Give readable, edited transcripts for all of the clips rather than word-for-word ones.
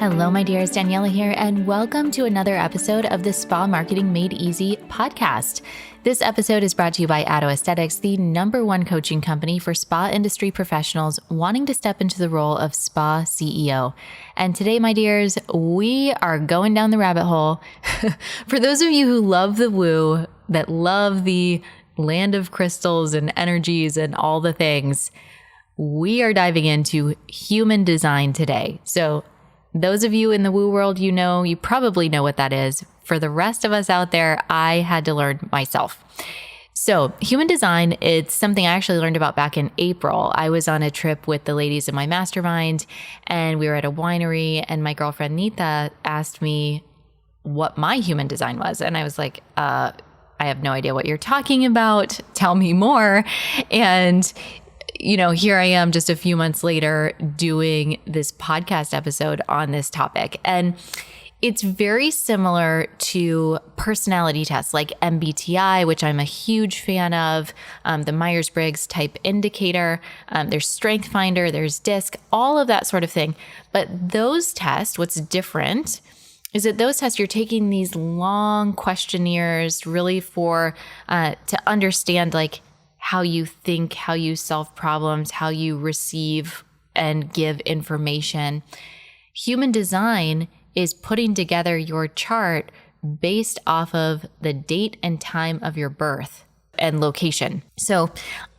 Hello, my dears. Daniela here, and welcome to another episode of the Spa Marketing Made Easy podcast. This episode is brought to you by Atto Aesthetics, the #1 coaching company for spa industry professionals wanting to step into the role of spa CEO. And today, my dears, we are going down the rabbit hole. For those of you who love the woo, that love the land of crystals and energies and all the things, we are diving into human design today. So those of you in the woo world, you probably know what that is. For the rest of us out there, I had to learn myself. So human design, it's something I actually learned about back in April. I was on a trip with the ladies in my mastermind, and we were at a winery, and my girlfriend Nita asked me what my human design was. And I was like, I have no idea what you're talking about. Tell me more. And here I am just a few months later doing this podcast episode on this topic. And it's very similar to personality tests like MBTI, which I'm a huge fan of, the Myers-Briggs Type Indicator, there's Strength Finder, there's DISC, all of that sort of thing. But those tests, what's different is that those tests, you're taking these long questionnaires really for to understand like how you think, how you solve problems, how you receive and give information. Human design is putting together your chart based off of the date and time of your birth and location. So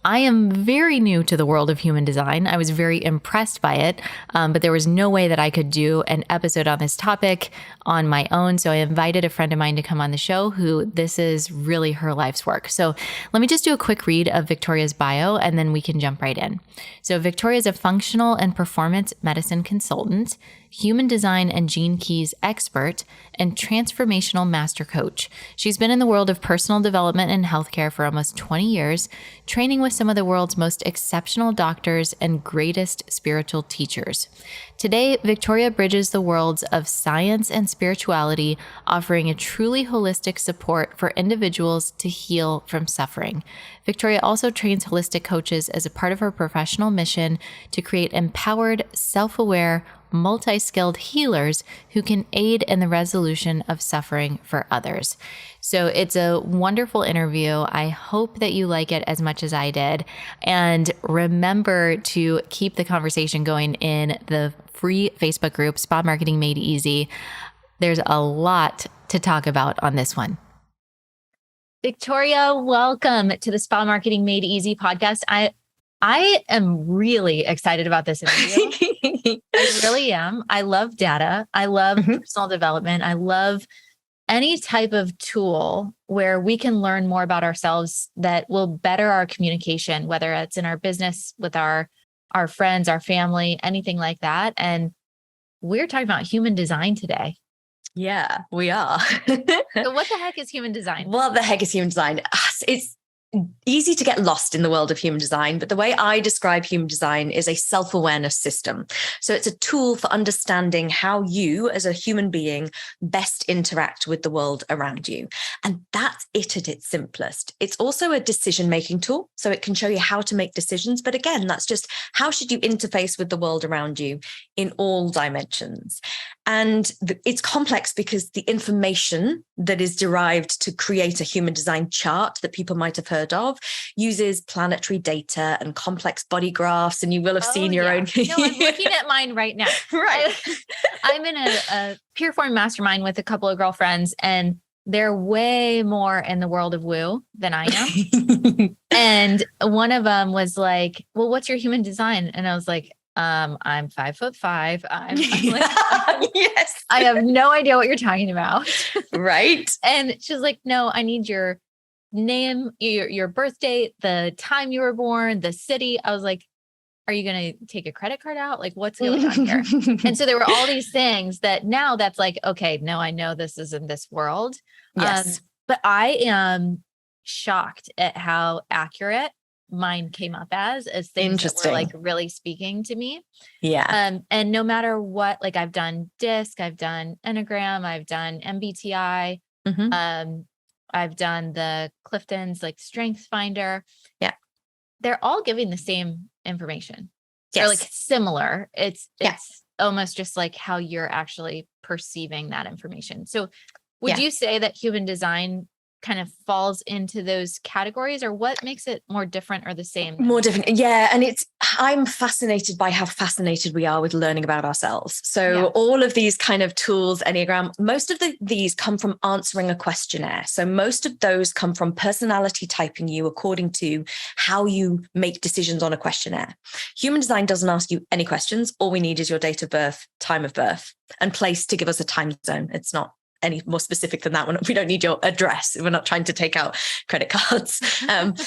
I am very new to the world of human design. I was very impressed by it, but there was no way that I could do an episode on this topic on my own. So I invited a friend of mine to come on the show who this is really her life's work. So let me just do a quick read of Victoria's bio and then we can jump right in. So Victoria is a functional and performance medicine consultant, human design and gene keys expert, and transformational master coach. She's been in the world of personal development and healthcare for almost 20 years, training with some of the world's most exceptional doctors and greatest spiritual teachers. Today, Victoria bridges the worlds of science and spirituality, offering a truly holistic support for individuals to heal from suffering. Victoria also trains holistic coaches as a part of her professional mission to create empowered, self-aware, multi-skilled healers who can aid in the resolution of suffering for others. So it's a wonderful interview. I hope that you like it as much as I did. And remember to keep the conversation going in the free Facebook group, Spa Marketing Made Easy. There's a lot to talk about on this one. Victoria, welcome to the Spa Marketing Made Easy podcast. I am really excited about this interview. I really am. I love data. I love personal development. I love any type of tool where we can learn more about ourselves that will better our communication, whether it's in our business, with our friends, our family, anything like that. And we're talking about human design today. Yeah, we are. So what the heck is human design? What the heck is human design? It's easy to get lost in the world of human design, but the way I describe human design is a self-awareness system. So it's a tool for understanding how you as a human being best interact with the world around you. And that's it at its simplest. It's also a decision-making tool. So it can show you how to make decisions. But again, that's just how should you interface with the world around you in all dimensions. And it's complex because the information that is derived to create a human design chart that people might have heard of uses planetary data and complex body graphs. And you will have seen your own. No, I'm looking at mine right now. Right. I'm in a Pureform mastermind with a couple of girlfriends, and they're way more in the world of woo than I am. And one of them was like, well, what's your human design? And I was like, I'm 5'5". I'm like, yes. I have no idea what you're talking about. Right. And she's like, no, I need your name, your birth date, the time you were born, the city. I was like, are you going to take a credit card out? Like, what's going on here? And so there were all these things that now that's like, okay, no, I know this is in this world. Yes. But I am shocked at how accurate mine came up as things that were like really speaking to me. Yeah. And no matter what, like I've done DISC, I've done Enneagram, I've done MBTI, I've done the Clifton's like Strength Finder. Yeah. They're all giving the same information. Yes. They're like similar. It's almost just like how you're actually perceiving that information. So would Yeah. you say that human design kind of falls into those categories, or what makes it more different or the same? More different. Yeah. And I'm fascinated by how fascinated we are with learning about ourselves. So all of these kind of tools, Enneagram, most of these come from answering a questionnaire. So most of those come from personality typing you according to how you make decisions on a questionnaire. Human design doesn't ask you any questions. All we need is your date of birth, time of birth, and place to give us a time zone. It's not any more specific than that. We don't need your address. We're not trying to take out credit cards. And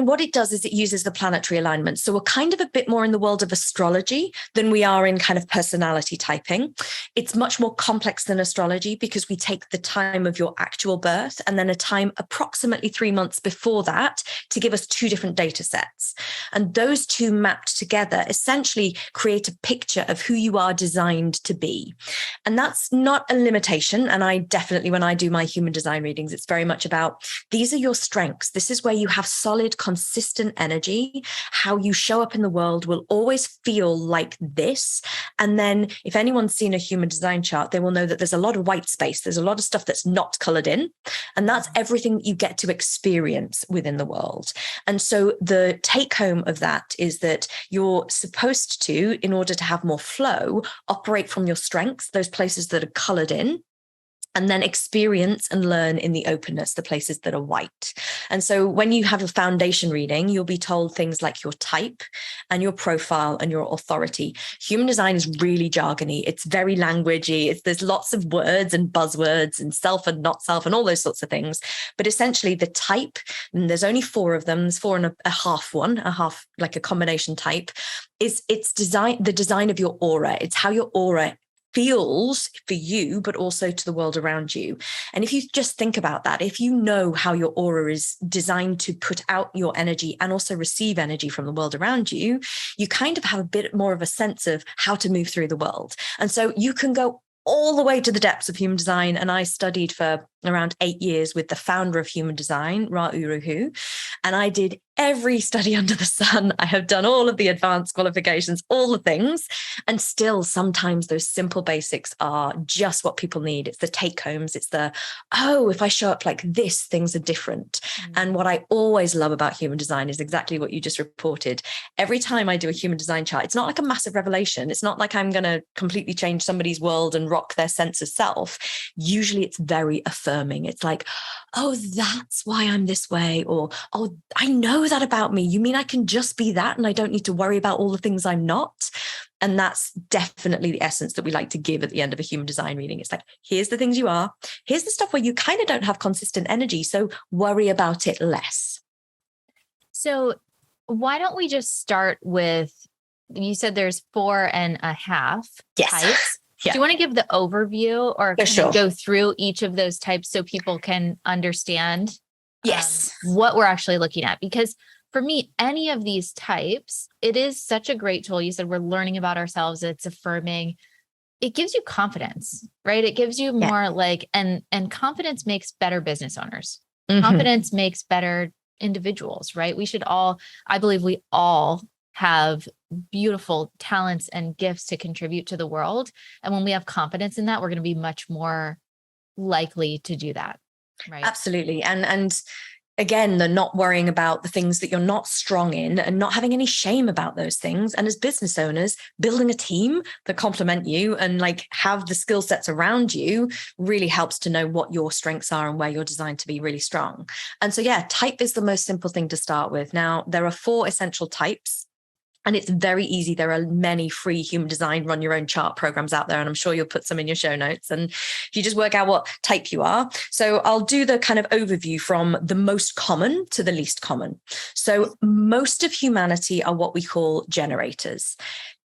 what it does is it uses the planetary alignment. So we're kind of a bit more in the world of astrology than we are in kind of personality typing. It's much more complex than astrology because we take the time of your actual birth and then a time approximately 3 months before that to give us 2 different data sets. And those 2 mapped together essentially create a picture of who you are designed to be. And that's not a limitation. And I definitely, when I do my human design readings, it's very much about, these are your strengths. This is where you have solid, consistent energy. How you show up in the world will always feel like this. And then if anyone's seen a human design chart, they will know that there's a lot of white space. There's a lot of stuff that's not colored in. And that's everything you get to experience within the world. And so the take home of that is that you're supposed to, in order to have more flow, operate from your strengths, those places that are colored in, and then experience and learn in the openness, the places that are white. And so when you have a foundation reading, you'll be told things like your type and your profile and your authority. Human design is really jargony. It's very languagey. There's lots of words and buzzwords and self and not self and all those sorts of things. But essentially the type, and there's only 4 of them, there's 4 and a half one, a half like a combination type, it's the design of your aura. It's how your aura feels for you, but also to the world around you. And if you just think about that, if you know how your aura is designed to put out your energy and also receive energy from the world around you, you kind of have a bit more of a sense of how to move through the world. And so you can go all the way to the depths of human design. And I studied for around 8 years with the founder of human design, Ra Uru Hu. And I did every study under the sun. I have done all of the advanced qualifications, all the things. And still, sometimes those simple basics are just what people need. It's the take homes. It's if I show up like this, things are different. And what I always love about human design is exactly what you just reported. Every time I do a human design chart, it's not like a massive revelation. It's not like I'm going to completely change somebody's world and rock their sense of self. Usually it's very affirming. It's like, oh, that's why I'm this way. Or, oh, I know that about me. You mean I can just be that and I don't need to worry about all the things I'm not? And that's definitely the essence that we like to give at the end of a human design reading. It's like, here's the things you are. Here's the stuff where you kind of don't have consistent energy. So worry about it less. So why don't we just start with, you said there's 4.5 types. Yeah. Do you want to give the overview or Sure. go through each of those types so people can understand what we're actually looking at? Because for me, any of these types, it is such a great tool. You said we're learning about ourselves. It's affirming. It gives you confidence, right? It gives you more and confidence makes better business owners. Mm-hmm. Confidence makes better individuals, right? I believe we all have beautiful talents and gifts to contribute to the world. And when we have confidence in that, we're going to be much more likely to do that. Right. Absolutely. And again, the not worrying about the things that you're not strong in and not having any shame about those things. And as business owners, building a team that complement you and have the skill sets around you really helps to know what your strengths are and where you're designed to be really strong. And so, type is the most simple thing to start with. Now, there are 4 essential types. And it's very easy. There are many free human design run your own chart programs out there. And I'm sure you'll put some in your show notes. And if you just work out what type you are. So I'll do the kind of overview from the most common to the least common. So most of humanity are what we call generators.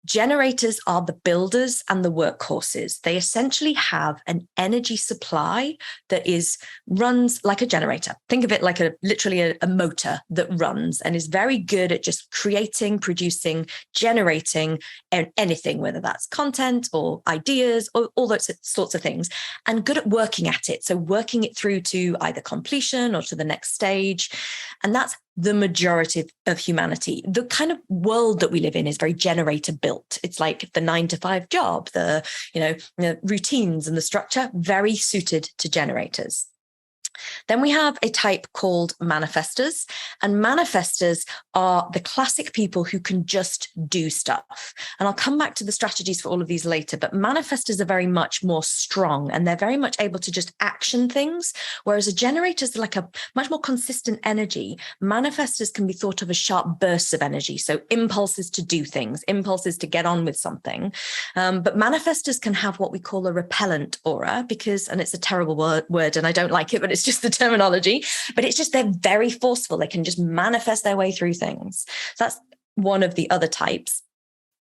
Generators are the builders and the workhorses. They essentially have an energy supply that runs like a generator. Think of it like literally a motor that runs and is very good at just creating, producing, generating anything, whether that's content or ideas or all those sorts of things, and good at working at it. So working it through to either completion or to the next stage. And that's the majority of humanity. The kind of world that we live in is very generator built. It's like the 9-to-5 job, the routines and the structure, very suited to generators. Then we have a type called manifestors, and manifestors are the classic people who can just do stuff. And I'll come back to the strategies for all of these later, but manifestors are very much more strong and they're very much able to just action things. Whereas a generator is like a much more consistent energy. Manifestors can be thought of as sharp bursts of energy. So impulses to do things, impulses to get on with something. But manifestors can have what we call a repellent aura because, and it's a terrible word and I don't like it, but it's just the terminology, but it's just they're very forceful. They can just manifest their way through things. So that's one of the other types.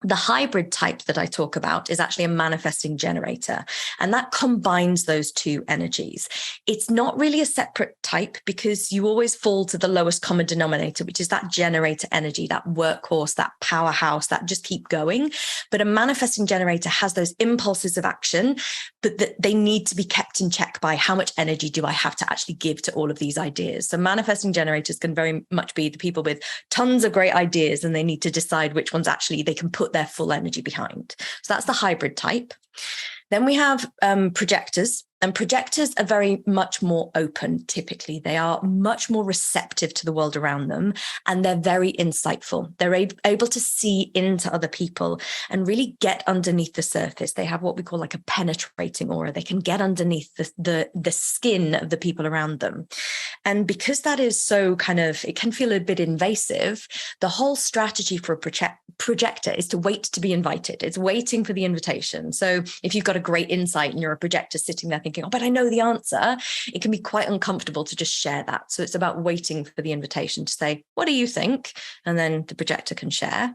The hybrid type that I talk about is actually a manifesting generator, and that combines those two energies. It's not really a separate type because you always fall to the lowest common denominator, which is that generator energy, that workhorse, that powerhouse, that just keep going. But a manifesting generator has those impulses of action, but that they need to be kept in check by how much energy do I have to actually give to all of these ideas. So manifesting generators can very much be the people with tons of great ideas, and they need to decide which ones actually they can put their full energy behind. So that's the hybrid type. Then we have projectors, and projectors are very much more open. Typically, they are much more receptive to the world around them, and they're very insightful. They're able to see into other people and really get underneath the surface. They have what we call like a penetrating aura. They can get underneath the skin of the people around them. And because that is so it can feel a bit invasive, the whole strategy for a projector is to wait to be invited. It's waiting for the invitation. So if you've got a great insight and you're a projector sitting there thinking, oh, but I know the answer, it can be quite uncomfortable to just share that. So it's about waiting for the invitation to say, what do you think? And then the projector can share.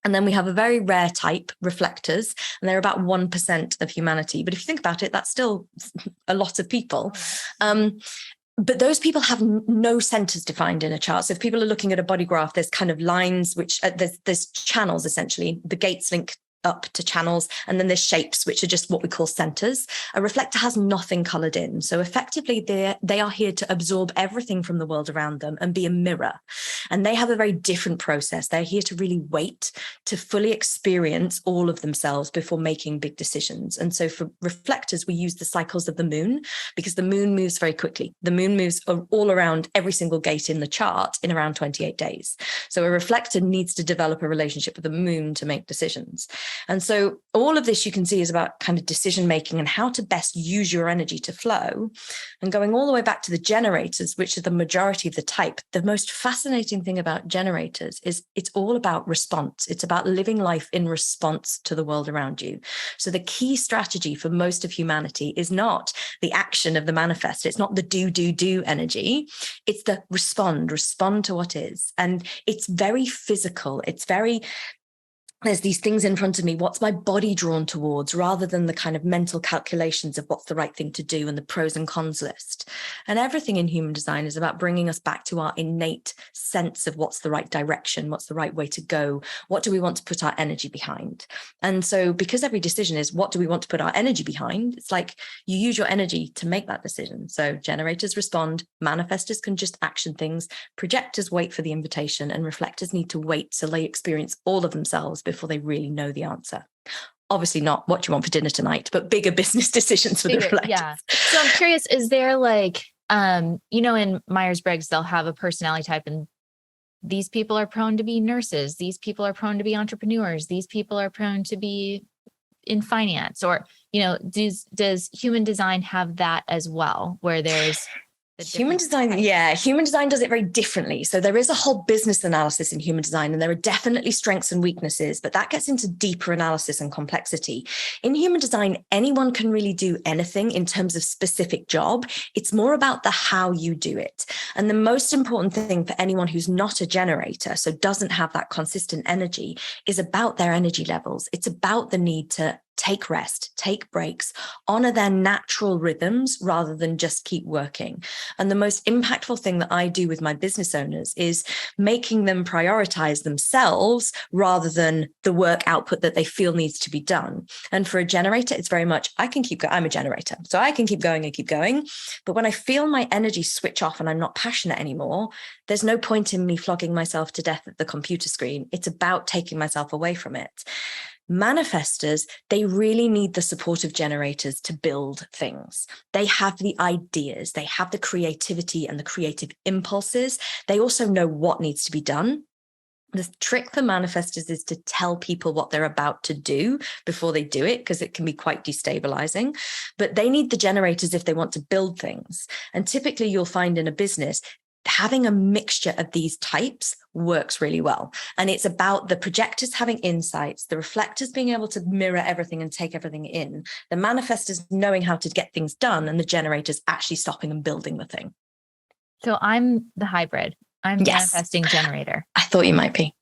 And then we have a very rare type, reflectors, and they're about 1% of humanity. But if you think about it, that's still a lot of people. But those people have no centers defined in a chart. So if people are looking at a body graph, there's kind of lines, which there's channels, essentially. The gates link up to channels, and then there's shapes, which are just what we call centers. A reflector has nothing colored in. So effectively, they are here to absorb everything from the world around them and be a mirror. And they have a very different process. They're here to really wait to fully experience all of themselves before making big decisions. And so for reflectors, we use the cycles of the moon because the moon moves very quickly. The moon moves all around every single gate in the chart in around 28 days. So a reflector needs to develop a relationship with the moon to make decisions. And so all of this you can see is about kind of decision making and how to best use your energy to flow. And going all the way back to the generators, which are the majority of the type, the most fascinating thing about generators is it's all about response. It's about living life in response to the world around you. So the key strategy for most of humanity is not the action of the manifest. It's not the do energy. It's the respond to what is. And it's very physical. There's these things in front of me. What's my body drawn towards, rather than the kind of mental calculations of what's the right thing to do and the pros and cons list. And everything in human design is about bringing us back to our innate sense of what's the right direction, what's the right way to go, what do we want to put our energy behind. And so because every decision is what do we want to put our energy behind, it's like you use your energy to make that decision. So generators respond, manifestors can just action things, projectors wait for the invitation, and reflectors need to wait till they experience all of themselves before they really know the answer. Obviously not what you want for dinner tonight, but bigger business decisions for the reflectors. Yeah. So I'm curious, is there in Myers-Briggs, they'll have a personality type, and these people are prone to be nurses. These people are prone to be entrepreneurs. These people are prone to be in finance, or, does human design have that as well, where there's human design? Yeah, human design does it very differently. So there is a whole business analysis in human design, and there are definitely strengths and weaknesses, but that gets into deeper analysis and complexity. In human design, anyone can really do anything in terms of specific job. It's more about the how you do it. And the most important thing for anyone who's not a generator, so doesn't have that consistent energy, is about their energy levels. It's about the need to take rest, take breaks, honor their natural rhythms rather than just keep working. And the most impactful thing that I do with my business owners is making them prioritize themselves rather than the work output that they feel needs to be done. And for a generator, it's very much, I can keep going. I'm a generator, so I can keep going and keep going. But when I feel my energy switch off and I'm not passionate anymore, there's no point in me flogging myself to death at the computer screen. It's about taking myself away from it. Manifestors, they really need the support of generators to build things. They have the ideas, they have the creativity and the creative impulses. They also know what needs to be done. The trick for manifestors is to tell people what they're about to do before they do it, because it can be quite destabilizing. But they need the generators if they want to build things. And typically you'll find in a business, having a mixture of these types works really well. And it's about the projectors having insights, the reflectors being able to mirror everything and take everything in, the manifestors knowing how to get things done, and the generators actually stopping and building the thing. So I'm the hybrid. I'm manifesting generator. I thought you might be.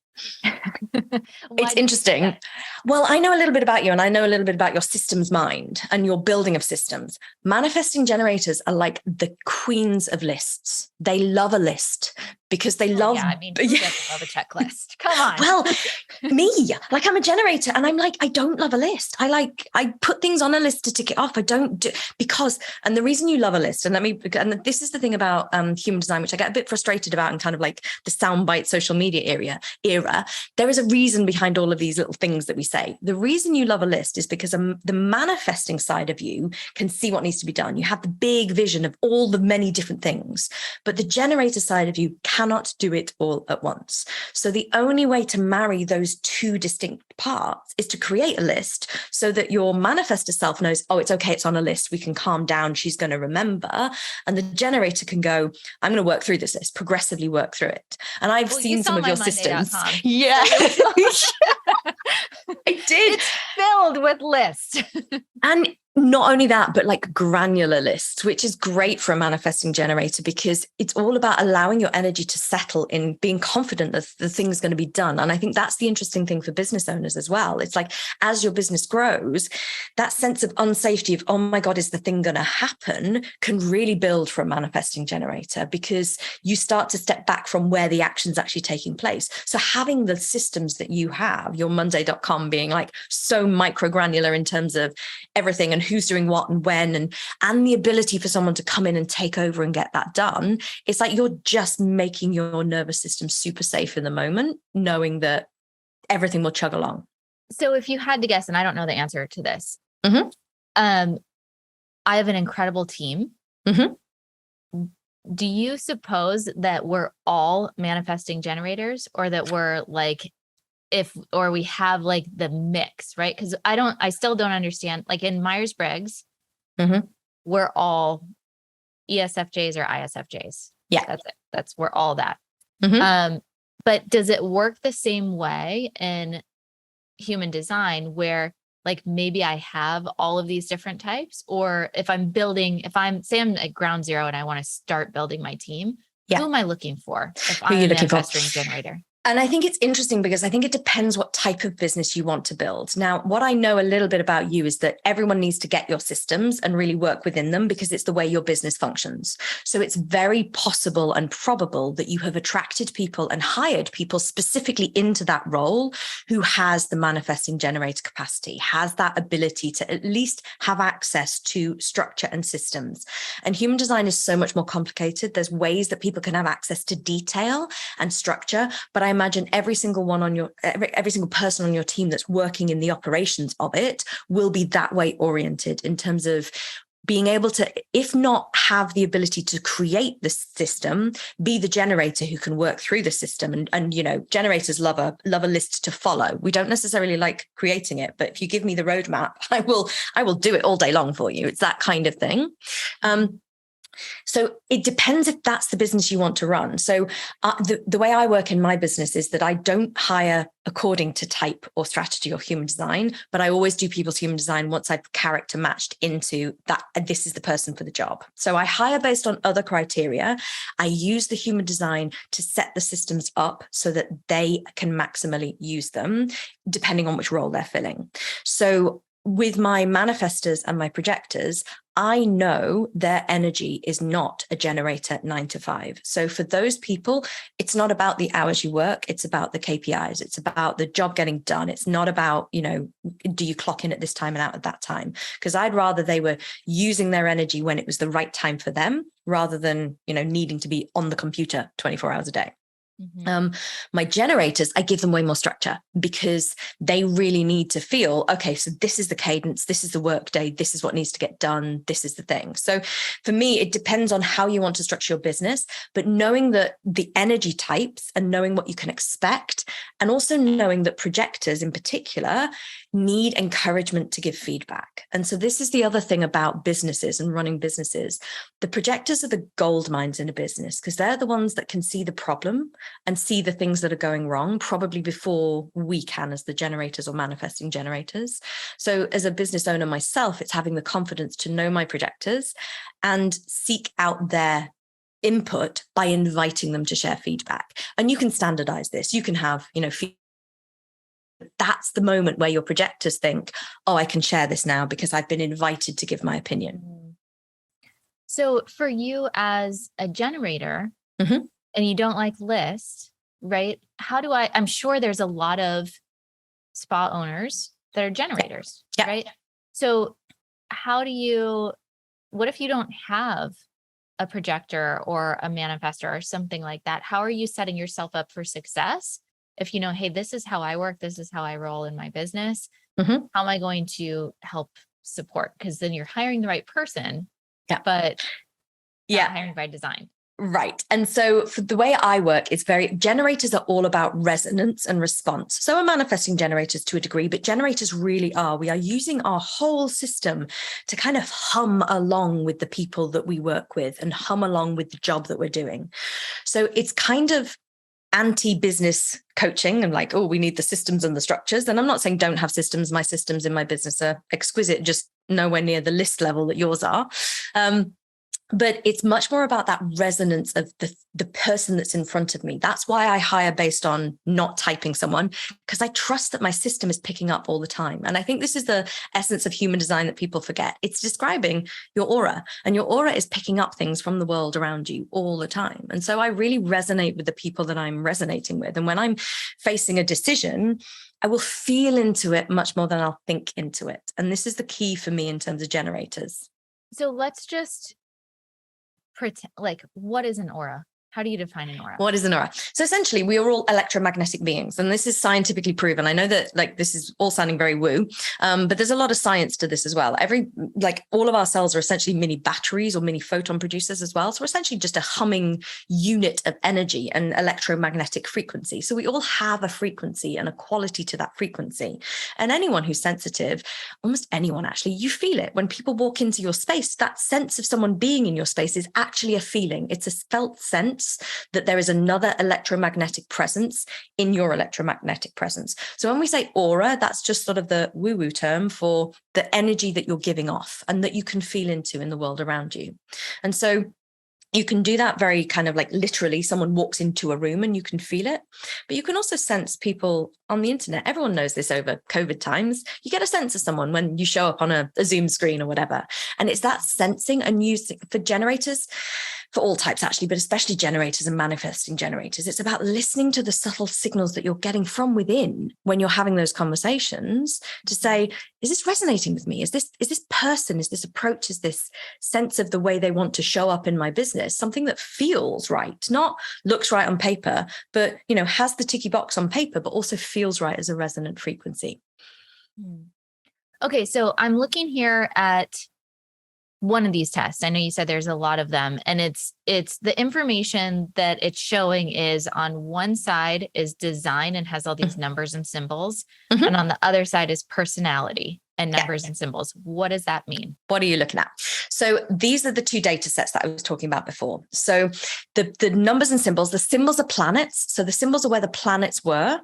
It's interesting. Well, I know a little bit about you, and I know a little bit about your systems mind and your building of systems. Manifesting generators are like the queens of lists. They love a list because they love. Yeah, I mean, who doesn't love a checklist? Come on. Well, me, like I'm a generator, and I'm like, I don't love a list. I put things on a list to tick it off. I don't do because, and the reason you love a list, and this is the thing about human design, which I get a bit frustrated about, and kind of like the soundbite social media era. There is a reason behind all of these little things that we say. The reason you love a list is because the manifesting side of you can see what needs to be done. You have the big vision of all the many different things, but the generator side of you cannot do it all at once. So the only way to marry those two distinct parts is to create a list so that your manifestor self knows, oh, it's okay, it's on a list, we can calm down, she's going to remember. And the generator can go, I'm going to work through this list, progressively work through it. And I've seen some of your systems. Yeah. I did. It's filled with lists. And not only that, but like granular lists, which is great for a manifesting generator because it's all about allowing your energy to settle in being confident that the thing's going to be done. And I think that's the interesting thing for business owners as well. It's like, as your business grows, that sense of unsafety of, oh my God, is the thing going to happen, can really build for a manifesting generator because you start to step back from where the action's actually taking place. So having the systems that you have, your Monday.com being like so micro granular in terms of everything and who's doing what and when, and the ability for someone to come in and take over and get that done. It's like you're just making your nervous system super safe in the moment, knowing that everything will chug along. So if you had to guess, and I don't know the answer to this, Mm-hmm. I have an incredible team. Mm-hmm. Do you suppose that we're all manifesting generators, or that we're like, or we have like the mix, right? Because I still don't understand. Like in Myers-Briggs, Mm-hmm. we're all ESFJs or ISFJs. Yeah. That's it. We're all that. Mm-hmm. But does it work the same way in human design where like maybe I have all of these different types? Or if I'm at ground zero and I want to start building my team, who am I looking for if I'm a manifesting generator? And I think it's interesting because I think it depends what type of business you want to build. Now, what I know a little bit about you is that everyone needs to get your systems and really work within them because it's the way your business functions. So it's very possible and probable that you have attracted people and hired people specifically into that role who has the manifesting generator capacity, has that ability to at least have access to structure and systems. And human design is so much more complicated. There's ways that people can have access to detail and structure, but I imagine every single person on your team that's working in the operations of it will be that way oriented in terms of being able to, if not have the ability to create the system, be the generator who can work through the system. And you know, generators love a list to follow. We don't necessarily like creating it, but if you give me the roadmap, I will do it all day long for you. It's that kind of thing. So it depends if that's the business you want to run. So the way I work in my business is that I don't hire according to type or strategy or human design, but I always do people's human design once I've character matched into that. This is the person for the job. So I hire based on other criteria. I use the human design to set the systems up so that they can maximally use them depending on which role they're filling. So with my manifestors and my projectors, I know their energy is not a generator 9 to 5. So for those people, it's not about the hours you work. It's about the KPIs. It's about the job getting done. It's not about, do you clock in at this time and out at that time? Because I'd rather they were using their energy when it was the right time for them rather than, needing to be on the computer 24 hours a day. Mm-hmm. My generators, I give them way more structure because they really need to feel, okay, so this is the cadence, this is the work day, this is what needs to get done, this is the thing. So for me, it depends on how you want to structure your business, but knowing that the energy types and knowing what you can expect, and also knowing that projectors in particular need encouragement to give feedback. And so this is the other thing about businesses and running businesses. The projectors are the gold mines in a business because they're the ones that can see the problem and see the things that are going wrong, probably before we can as the generators or manifesting generators. So as a business owner myself, it's having the confidence to know my projectors and seek out their input by inviting them to share feedback. And you can standardize this. You can have, that's the moment where your projectors think, oh, I can share this now because I've been invited to give my opinion. So for you as a generator, mm-hmm. and you don't like lists, right? I'm sure there's a lot of spa owners that are generators, yeah. right? So what if you don't have a projector or a manifestor or something like that? How are you setting yourself up for success? If you know, hey, this is how I work, this is how I roll in my business, mm-hmm. how am I going to help support? Because then you're hiring the right person, but not hiring by design. Right. And so for the way I work, generators are all about resonance and response. So are manifesting generators to a degree, but generators really we are using our whole system to kind of hum along with the people that we work with and hum along with the job that we're doing. So it's kind of anti-business coaching and like, oh, we need the systems and the structures. And I'm not saying don't have systems. My systems in my business are exquisite, just nowhere near the list level that yours are. But it's much more about that resonance of the person that's in front of me. That's why I hire based on not typing someone, because I trust that my system is picking up all the time. And I think this is the essence of human design that people forget. It's describing your aura, and your aura is picking up things from the world around you all the time. And so I really resonate with the people that I'm resonating with. And when I'm facing a decision, I will feel into it much more than I'll think into it. And this is the key for me in terms of generators. So let's just pretend, like, what is an aura? How do you define an aura? What is an aura? So essentially, we are all electromagnetic beings, and this is scientifically proven. I know that this is all sounding very woo, but there's a lot of science to this as well. All of our cells are essentially mini batteries or mini photon producers as well. So we're essentially just a humming unit of energy and electromagnetic frequency. So we all have a frequency and a quality to that frequency. And anyone who's sensitive, almost anyone actually, you feel it when people walk into your space. That sense of someone being in your space is actually a feeling. It's a felt sense that there is another electromagnetic presence in your electromagnetic presence. So when we say aura, that's just sort of the woo-woo term for the energy that you're giving off and that you can feel into in the world around you. And so you can do that very kind of like literally. Someone walks into a room and you can feel it, but you can also sense people on the internet. Everyone knows this over COVID times. You get a sense of someone when you show up on a Zoom screen or whatever. And it's that sensing and using for generators, for all types actually, but especially generators and manifesting generators. It's about listening to the subtle signals that you're getting from within when you're having those conversations to say, is this resonating with me? Is this person, is this approach, is this sense of the way they want to show up in my business, something that feels right, not looks right on paper, but, has the ticky box on paper, but also feels right as a resonant frequency. Okay. So I'm looking here at one of these tests. I know you said there's a lot of them, and it's the information that it's showing is on one side is design and has all these numbers and symbols. Mm-hmm. And on the other side is personality and numbers and symbols. What does that mean? What are you looking at? So these are the two data sets that I was talking about before. So the numbers and symbols, the symbols are planets. So the symbols are where the planets were,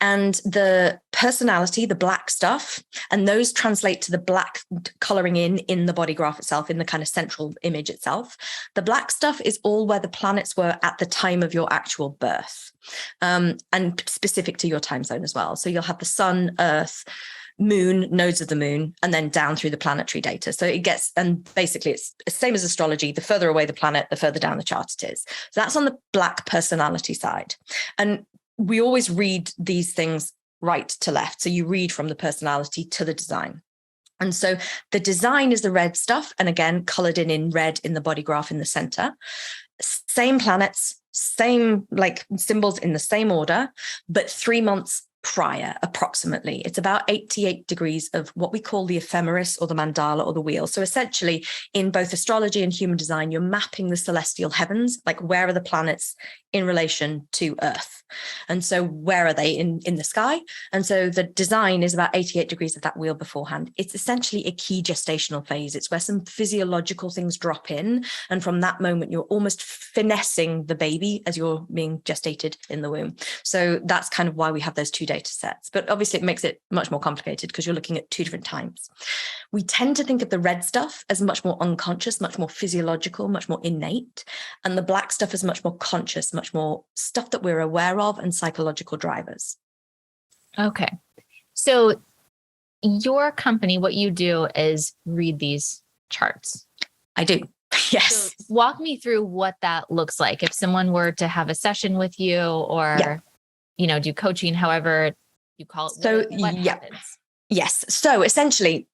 and the personality, the black stuff, and those translate to the black coloring in the body graph itself, in the kind of central image itself. The black stuff is all where the planets were at the time of your actual birth, and specific to your time zone as well. So you'll have the sun, earth, moon, nodes of the moon, and then down through the planetary data. So it gets, and basically it's the same as astrology. The further away the planet, the further down the chart it is. So that's on the black personality side. And we always read these things right to left. So you read from the personality to the design. And so the design is the red stuff. And again, colored in red in the body graph in the center. Same planets, same like symbols in the same order, but 3 months prior, approximately. It's about 88 degrees of what we call the ephemeris or the mandala or the wheel. So essentially, in both astrology and human design, you're mapping the celestial heavens, like where are the planets in relation to Earth? And so where are they in the sky? And so the design is about 88 degrees of that wheel beforehand. It's essentially a key gestational phase. It's where some physiological things drop in. And from that moment, you're almost finessing the baby as you're being gestated in the womb. So that's kind of why we have those two data sets. But obviously it makes it much more complicated because you're looking at two different times. We tend to think of the red stuff as much more unconscious, much more physiological, much more innate. And the black stuff is much more conscious, much more stuff that we're aware of and psychological drivers. Okay. So your company, what you do is read these charts. I do. Yes. So walk me through what that looks like. If someone were to have a session with you or, do coaching, however you call it, so what happens? Yes. So essentially,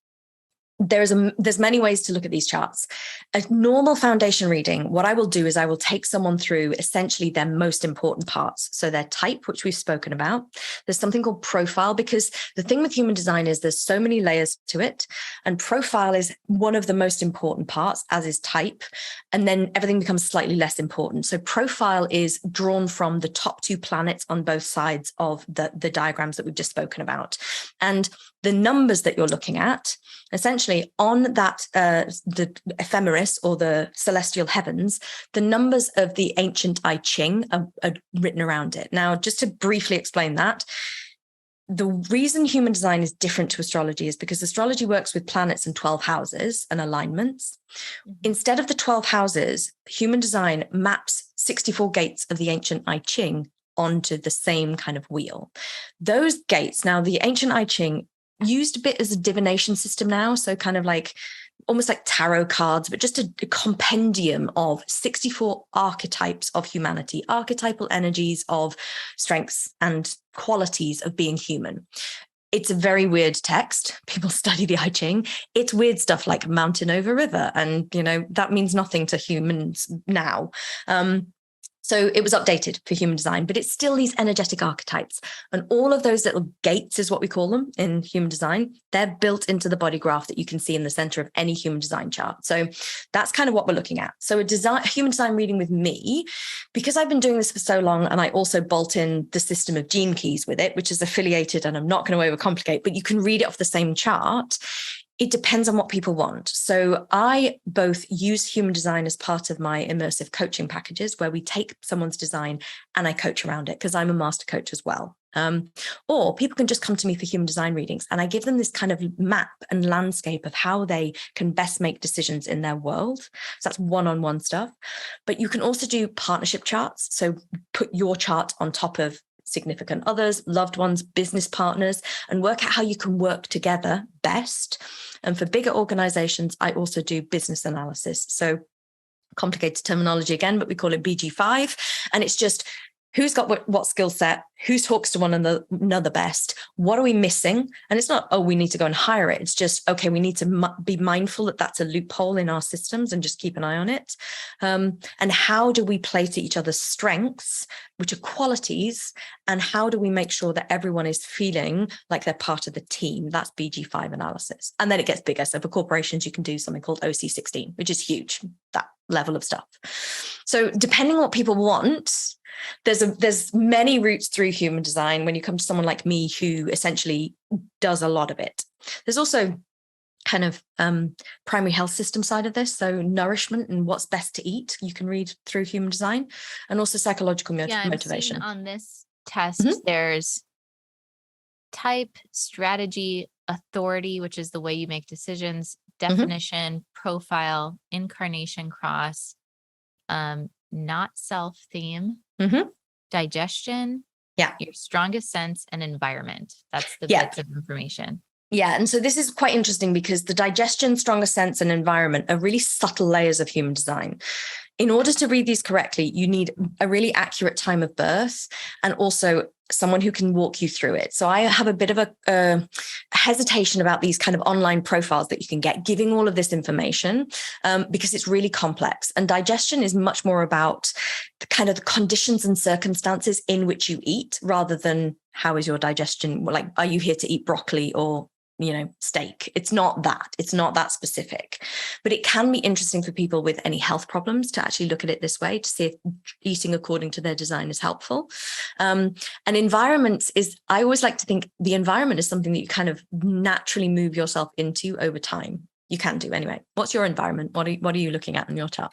there's many ways to look at these charts. A normal foundation reading, what I will do is I will take someone through essentially their most important parts. So their type, which we've spoken about. There's something called profile, because the thing with human design is there's so many layers to it. And profile is one of the most important parts, as is type. And then everything becomes slightly less important. So profile is drawn from the top two planets on both sides of the diagrams that we've just spoken about. And the numbers that you're looking at, essentially on that, the ephemeris or the celestial heavens, the numbers of the ancient I Ching are written around it. Now, just to briefly explain that, the reason human design is different to astrology is because astrology works with planets and 12 houses and alignments. Mm-hmm. Instead of the 12 houses, human design maps 64 gates of the ancient I Ching onto the same kind of wheel. Those gates, now the ancient I Ching used a bit as a divination system now, so kind of like almost like tarot cards, but just a compendium of 64 archetypes of humanity, archetypal energies of strengths and qualities of being human. It's a very weird text. People study the I Ching. It's weird stuff like mountain over river. And, that means nothing to humans now. So it was updated for human design, but it's still these energetic archetypes. And all of those little gates is what we call them in human design. They're built into the body graph that you can see in the center of any human design chart. So that's kind of what we're looking at. So a human design reading with me, because I've been doing this for so long, and I also bolt in the system of gene keys with it, which is affiliated, and I'm not going to overcomplicate, but you can read it off the same chart. It depends on what people want. So I both use human design as part of my immersive coaching packages, where we take someone's design and I coach around it, because I'm a master coach as well. Or people can just come to me for human design readings, and I give them this kind of map and landscape of how they can best make decisions in their world. So that's one-on-one stuff. But you can also do partnership charts. So put your chart on top of significant others, loved ones, business partners, and work out how you can work together best. And for bigger organizations, I also do business analysis. So complicated terminology again, but we call it BG5. And it's just who's got what skill set, who talks to one another best, what are we missing? And it's not, we need to go and hire it. It's just, okay, we need to be mindful that that's a loophole in our systems and just keep an eye on it. And how do we play to each other's strengths, which are qualities, and how do we make sure that everyone is feeling like they're part of the team? That's BG5 analysis. And then it gets bigger. So for corporations, you can do something called OC16, which is huge, that level of stuff. So depending on what people want, there's many routes through human design when you come to someone like me who essentially does a lot of it. There's also kind of primary health system side of this, so nourishment and what's best to eat you can read through human design, and also psychological motivation. On this test, there's type, strategy, authority, which is the way you make decisions, definition, profile, incarnation cross, not self theme, digestion, your strongest sense, and environment. That's the bits of information. Yeah. And so this is quite interesting because the digestion, stronger sense, and environment are really subtle layers of human design. In order to read these correctly, you need a really accurate time of birth and also someone who can walk you through it. So I have a bit of a hesitation about these kind of online profiles that you can get, giving all of this information because it's really complex. And digestion is much more about the kind of the conditions and circumstances in which you eat rather than how is your digestion? Like, are you here to eat broccoli or steak? It's not that specific, but it can be interesting for people with any health problems to actually look at it this way, to see if eating according to their design is helpful. And environments I always like to think the environment is something that you kind of naturally move yourself into over time. You can do anyway. What's your environment? What are you looking at in your chart?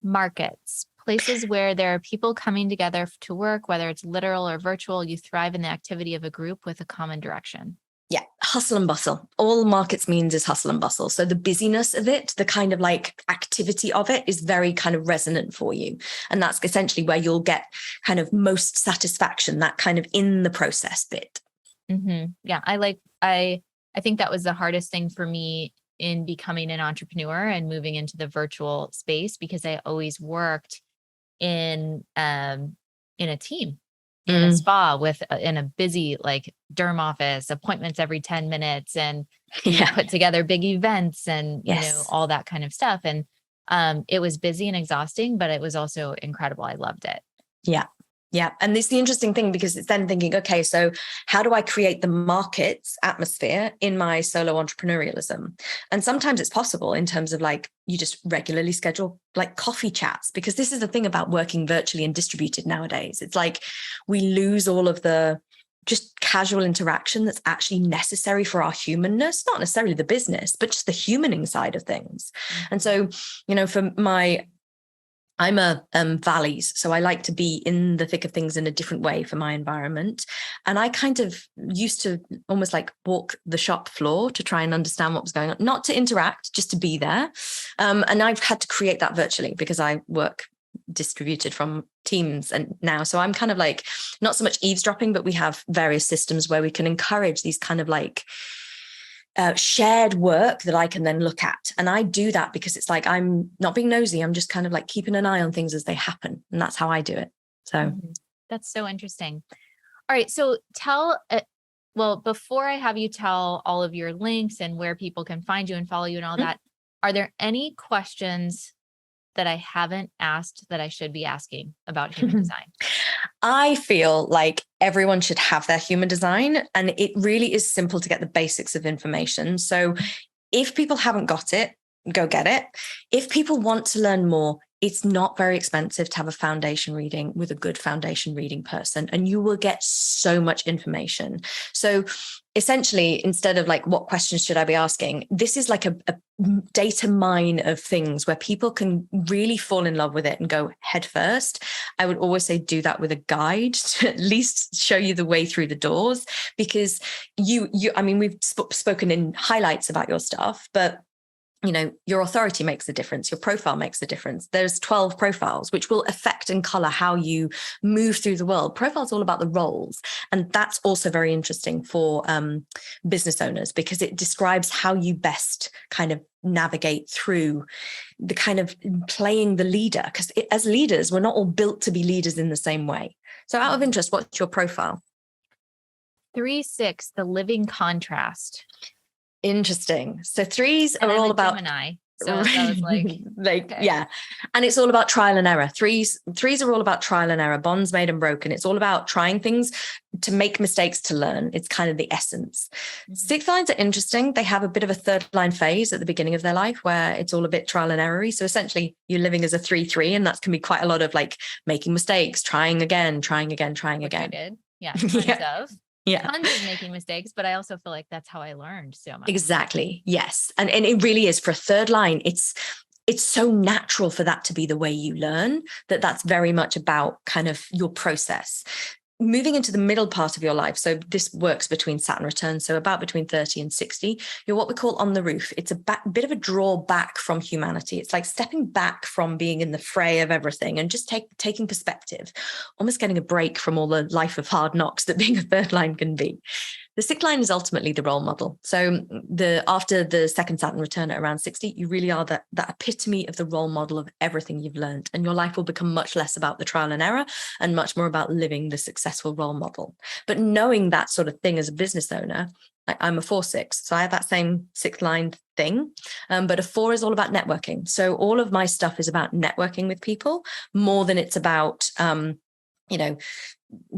Markets, places where there are people coming together to work, whether it's literal or virtual. You thrive in the activity of a group with a common direction. Yeah, hustle and bustle. All markets means is hustle and bustle. So the busyness of it, the kind of like activity of it is very kind of resonant for you. And that's essentially where you'll get kind of most satisfaction, that kind of in the process bit. Mm-hmm. Yeah, I think that was the hardest thing for me in becoming an entrepreneur and moving into the virtual space, because I always worked in a team. In a spa in a busy like derm office, appointments every 10 minutes, and put together big events and all that kind of stuff. And it was busy and exhausting, but it was also incredible. I loved it. Yeah. Yeah. And this is the interesting thing, because it's then thinking, okay, so how do I create the markets atmosphere in my solo entrepreneurialism? And sometimes it's possible in terms of like, you just regularly schedule like coffee chats, because this is the thing about working virtually and distributed nowadays. It's like we lose all of the just casual interaction that's actually necessary for our humanness, not necessarily the business, but just the humaning side of things. Mm-hmm. And so, I'm a valleys, so I like to be in the thick of things in a different way for my environment. And I kind of used to almost like walk the shop floor to try and understand what was going on, not to interact, just to be there. And I've had to create that virtually because I work distributed from teams and now. So I'm kind of like not so much eavesdropping, but we have various systems where we can encourage these kind of like shared work that I can then look at. And I do that because it's like, I'm not being nosy. I'm just kind of like keeping an eye on things as they happen. And that's how I do it. So that's so interesting. All right. So before I have you tell all of your links and where people can find you and follow you and all that, are there any questions that I haven't asked that I should be asking about human design? I feel like everyone should have their human design, and it really is simple to get the basics of information. So if people haven't got it, go get it. If people want to learn more, it's not very expensive to have a foundation reading with a good foundation reading person, and you will get so much information. So essentially, instead of like, what questions should I be asking? This is like a data mine of things where people can really fall in love with it and go head first. I would always say do that with a guide to at least show you the way through the doors, because we've spoken in highlights about your stuff, but your authority makes a difference. Your profile makes a difference. There's 12 profiles, which will affect and color how you move through the world. Profile's all about the roles. And that's also very interesting for business owners, because it describes how you best kind of navigate through the kind of playing the leader. Because as leaders, we're not all built to be leaders in the same way. So out of interest, what's your profile? 3-6, the living contrast. Interesting. So threes are all about Gemini. So I was like, okay. Yeah. And it's all about trial and error. Threes are all about trial and error, bonds made and broken. It's all about trying things to make mistakes, to learn. It's kind of the essence. Mm-hmm. Sixth lines are interesting. They have a bit of a third line phase at the beginning of their life where it's all a bit trial and error-y. So essentially you're living as a 3-3, and that can be quite a lot of like making mistakes, trying again. Which I did. Yeah. Tons of. Yeah. Tons of making mistakes, but I also feel like that's how I learned so much. Exactly. Yes. And it really is for a third line. It's so natural for that to be the way you learn, that's very much about kind of your process. Moving into the middle part of your life. So this works between Saturn return. So about between 30 and 60, you're what we call on the roof. It's a bit of a draw back from humanity. It's like stepping back from being in the fray of everything and just taking perspective, almost getting a break from all the life of hard knocks that being a third line can be. The sixth line is ultimately the role model. So after the second Saturn return at around 60, you really are that epitome of the role model of everything you've learned. And your life will become much less about the trial and error and much more about living the successful role model. But knowing that sort of thing as a business owner, I'm a 4-6, so I have that same sixth line thing. But a 4 is all about networking. So all of my stuff is about networking with people more than it's about,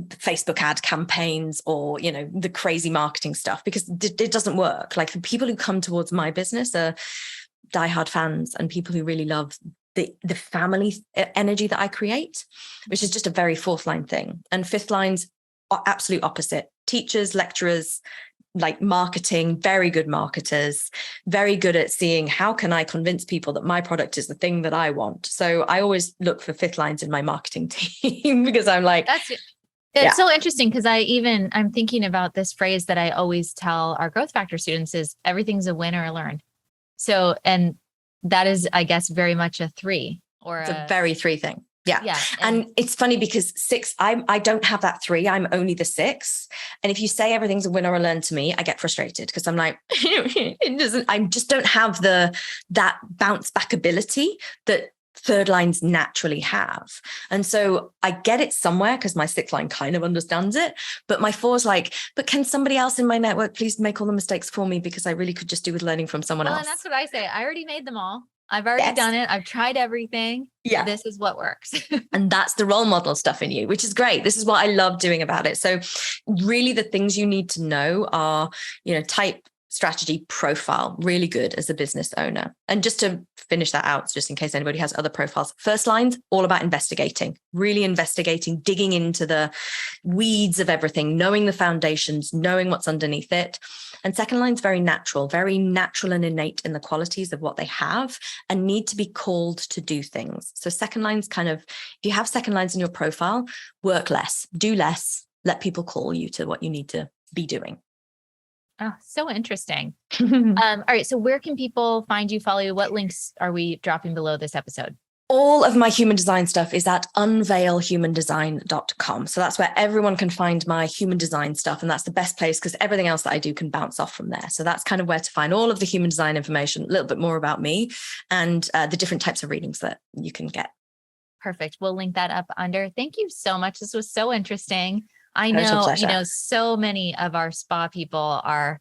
Facebook ad campaigns or, the crazy marketing stuff, because it doesn't work. Like, the people who come towards my business are diehard fans and people who really love the family energy that I create, which is just a very fourth line thing. And fifth lines are absolute opposite. Teachers, lecturers, like marketing, very good marketers, very good at seeing how can I convince people that my product is the thing that I want. So I always look for fifth lines in my marketing team because I'm like, it's so interesting, because I'm thinking about this phrase that I always tell our growth factor students is everything's a win or a learn. So, and that is, I guess, very much a 3 or it's a very 3 thing. Yeah. And it's funny because 6, I don't have that 3. I'm only the 6. And if you say everything's a win or a learn to me, I get frustrated because I'm like, I just don't have that bounce back ability that third lines naturally have. And so I get it somewhere because my sixth line kind of understands it. But my 4's like, but can somebody else in my network please make all the mistakes for me? Because I really could just do with learning from someone else. And that's what I say. I already made them all. I've already done it. I've tried everything. Yeah. This is what works. And that's the role model stuff in you, which is great. This is what I love doing about it. So really the things you need to know are, type, strategy, profile, really good as a business owner. And just to finish that out, just in case anybody has other profiles, first line's all about investigating, really investigating, digging into the weeds of everything, knowing the foundations, knowing what's underneath it. And second line's very natural and innate in the qualities of what they have and need to be called to do things. So second line's kind of, if you have second lines in your profile, work less, do less, let people call you to what you need to be doing. Oh, so interesting. All right. So where can people find you, follow you? What links are we dropping below this episode? All of my human design stuff is at unveilhumandesign.com. So that's where everyone can find my human design stuff. And that's the best place because everything else that I do can bounce off from there. So that's kind of where to find all of the human design information, a little bit more about me and the different types of readings that you can get. Perfect. We'll link that up under. Thank you so much. This was so interesting. I know, so many of our spa people are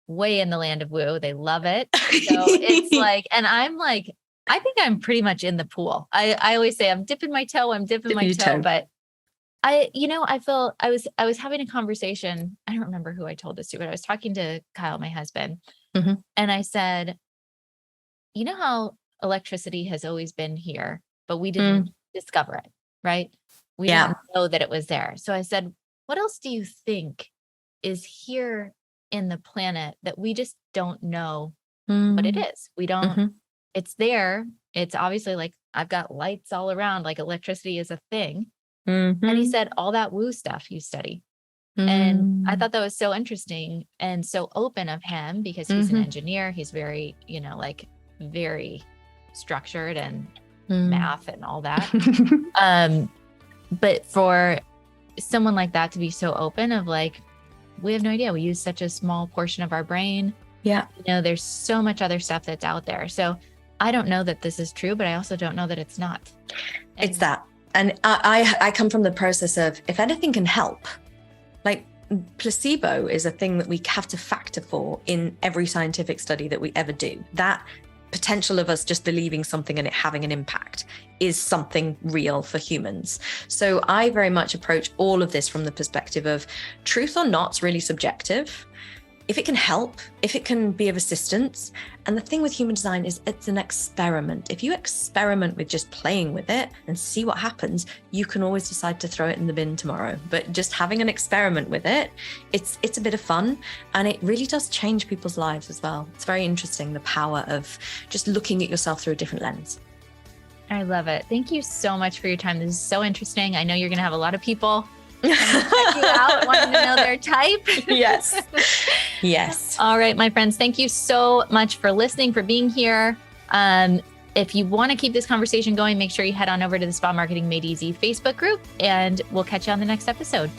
way in the land of woo. They love it. So it's like, and I'm like, I think I'm pretty much in the pool. I always say I'm dipping my toe, but I feel I was having a conversation. I don't remember who I told this to, but I was talking to Kyle, my husband, and I said, you know how electricity has always been here, but we didn't discover it, right? We didn't know that it was there. So I said, what else do you think is here in the planet that we just don't know what it is? We don't, it's there. It's obviously like, I've got lights all around, like electricity is a thing. And he said, all that woo stuff you study. And I thought that was so interesting and so open of him because he's an engineer. He's very, very structured and math and all that. But for someone like that to be so open of like, we have no idea. We use such a small portion of our brain. Yeah. There's so much other stuff that's out there. So I don't know that this is true, but I also don't know that it's not. And it's that. And I come from the process of, if anything can help, like placebo is a thing that we have to factor for in every scientific study that we ever do. That potential of us just believing something and it having an impact is something real for humans. So I very much approach all of this from the perspective of truth or not is really subjective. If it can help, if it can be of assistance. And the thing with human design is it's an experiment. If you experiment with just playing with it and see what happens, you can always decide to throw it in the bin tomorrow. But just having an experiment with it, it's a bit of fun. And it really does change people's lives as well. It's very interesting, the power of just looking at yourself through a different lens. I love it. Thank you so much for your time. This is so interesting. I know you're going to have a lot of people check you out, wanting to know their type. Yes. Yes. All right, my friends, thank you so much for listening, for being here. If you want to keep this conversation going, make sure you head on over to the Spa Marketing Made Easy Facebook group, and we'll catch you on the next episode.